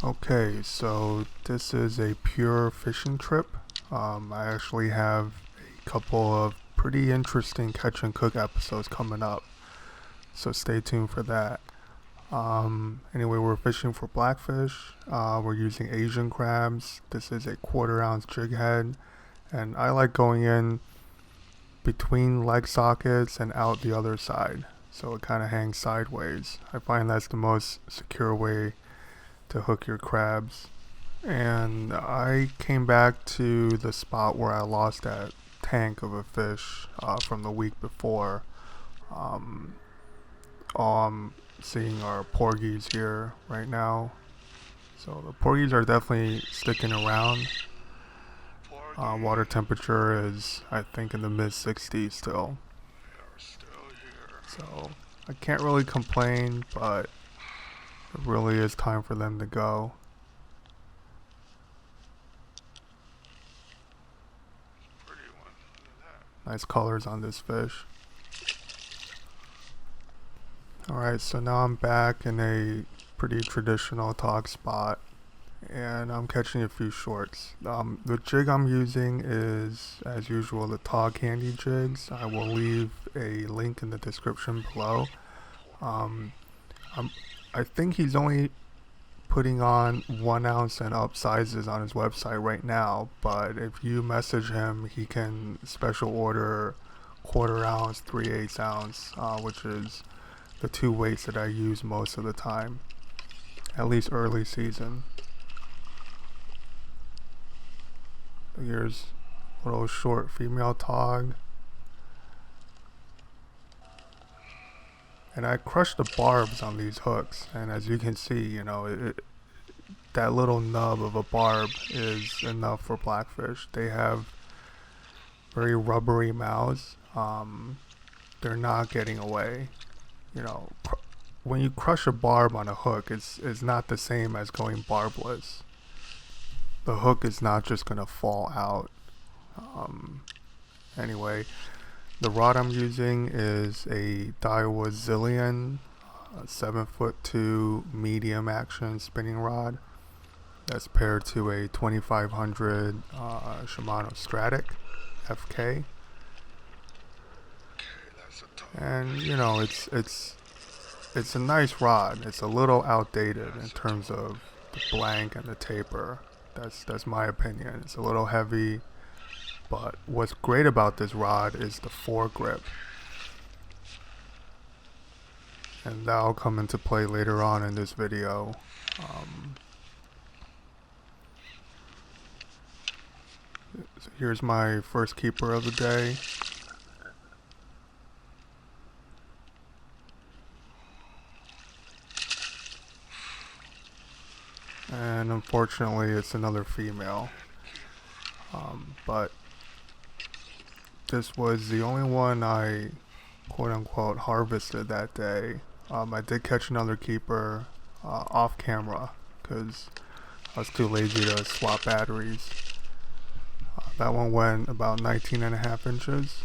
Okay, so this is a pure fishing trip. I actually have a couple of pretty interesting catch and cook episodes coming up, so stay tuned for that. Anyway, we're fishing for blackfish. We're using Asian crabs. This is a quarter-ounce jig head, and I like going in between leg sockets and out the other side, so it kind of hangs sideways. I find that's the most secure way to hook your crabs. And I came back to the spot where I lost that tank of a fish from the week before. Um, all I'm seeing are porgies here right now. So the porgies are definitely sticking around. Water temperature is, I think, in the mid 60s still. So I can't really complain, but it really is time for them to go. Nice colors on this fish. Alright, so now I'm back in a pretty traditional tog spot and I'm catching a few shorts. The jig I'm using is, as usual, the Tog Handy jigs. I will leave a link in the description below. Um, I think he's only putting on 1 ounce and up sizes on his website right now, but if you message him, he can special order quarter ounce, 3/8 ounce, which is the two weights that I use most of the time, at least early season. Here's a little short female tog. And I crushed the barbs on these hooks, and as you can see, that little nub of a barb is enough for blackfish. They have very rubbery mouths. They're not getting away. You know, when you crush a barb on a hook, it's not the same as going barbless. The hook is not just gonna fall out. Anyway, the rod I'm using is a Daiwa Zillion 7'2" medium action spinning rod that's paired to a 2500 Shimano Stratic FK. And it's a nice rod. It's a little outdated in terms of the blank and the taper. That's my opinion. It's a little heavy, but what's great about this rod is the foregrip, and that'll come into play later on in this video. So here's my first keeper of the day. And unfortunately it's another female, but this was the only one I quote unquote harvested that day. I did catch another keeper off camera because I was too lazy to swap batteries. That one went about 19.5 inches.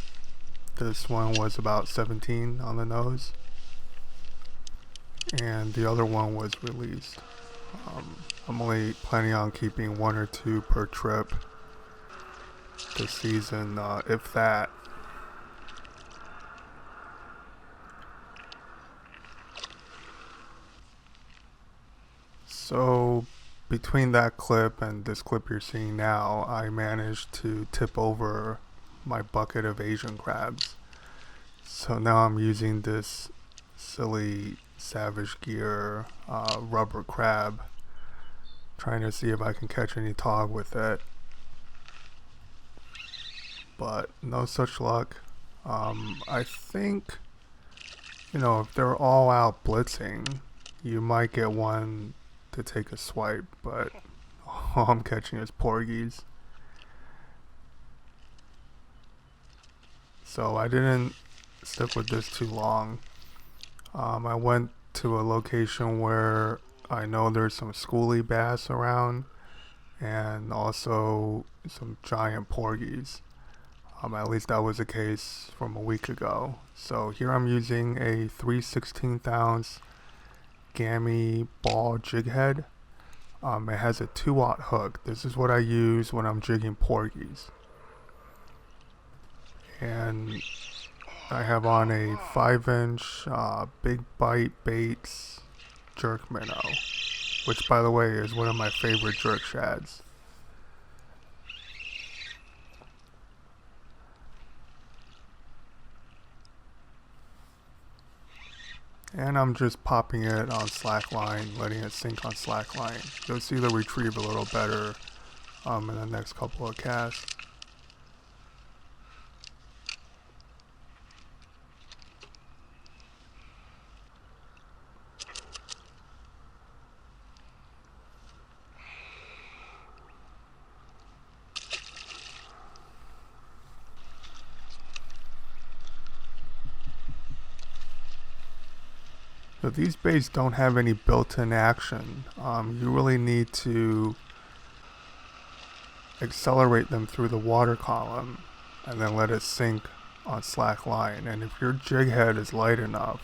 This one was about 17 on the nose, and the other one was released. I'm only planning on keeping one or two per trip this season, if that. So between that clip and this clip you're seeing now, I managed to tip over my bucket of Asian crabs. So now I'm using this silly Savage Gear rubber crab, trying to see if I can catch any tog with it, but no such luck. I think, if they're all out blitzing, you might get one to take a swipe, but all I'm catching is porgies. So I didn't stick with this too long. I went to a location where I know there's some schoolie bass around and also some giant porgies. At least that was the case from a week ago. So here I'm using a 3/16 ounce gammy ball jig head. It has a 2-aught hook. This is what I use when I'm jigging porgies. And I have on a 5-inch Big Bite Baits jerk minnow, which by the way is one of my favorite jerk shads. And I'm just popping it on slack line, letting it sink on slack line. You'll see the retrieve a little better in the next couple of casts. So these baits don't have any built-in action. You really need to accelerate them through the water column and then let it sink on slack line. And if your jig head is light enough,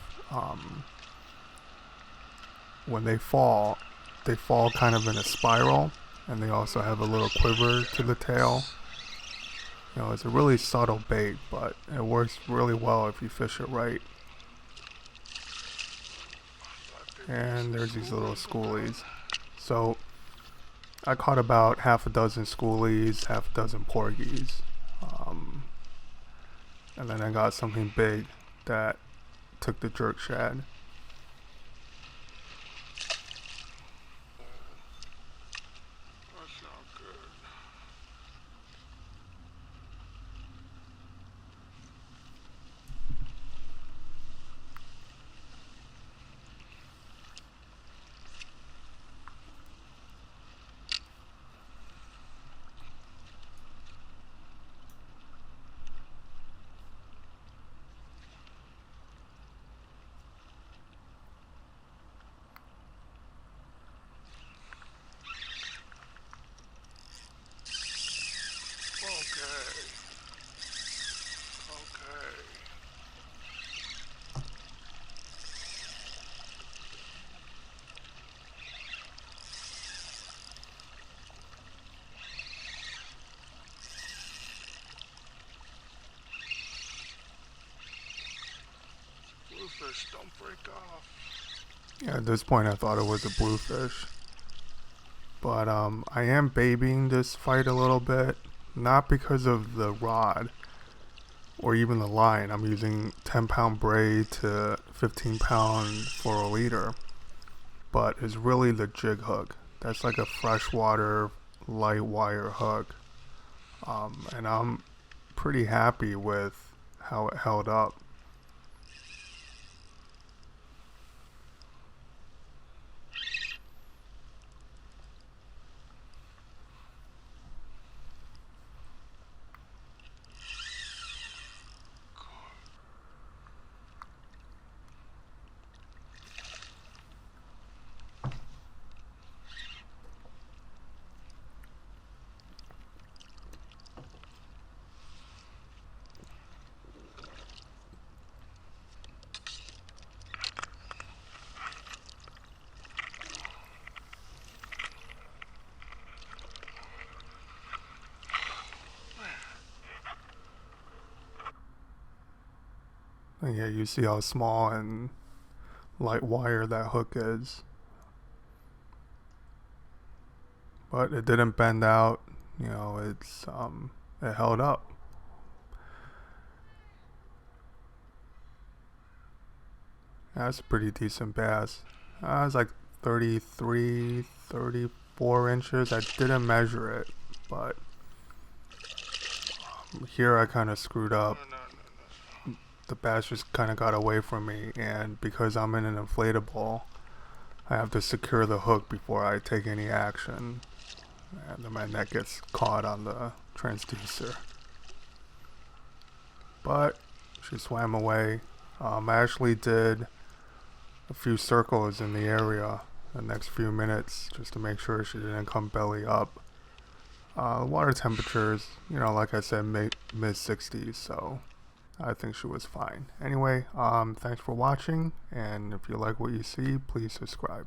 when they fall kind of in a spiral, and they also have a little quiver to the tail. You know, it's a really subtle bait, but it works really well if you fish it right. And there's these little schoolies. So I caught about half a dozen schoolies, half a dozen porgies, and then I got something big that took the jerk shad. Bluefish, don't break off. Yeah, at this point I thought it was a bluefish. But I am babying this fight a little bit, not because of the rod or even the line. I'm using 10-pound braid to 15-pound for a leader, but it's really the jig hook. That's like a freshwater light wire hook, and I'm pretty happy with how it held up. And yeah, you see how small and light wire that hook is. But it didn't bend out, you know, it held up. That's a pretty decent bass. It's like 33, 34 inches. I didn't measure it, but here I kind of screwed up. The bass just kind of got away from me, and because I'm in an inflatable, I have to secure the hook before I take any action, and then my net gets caught on the transducer. But she swam away. I actually did a few circles in the area the next few minutes just to make sure she didn't come belly up. Water temperatures, you know, like I said, mid 60s, so I think she was fine. Anyway, thanks for watching, and if you like what you see, please subscribe.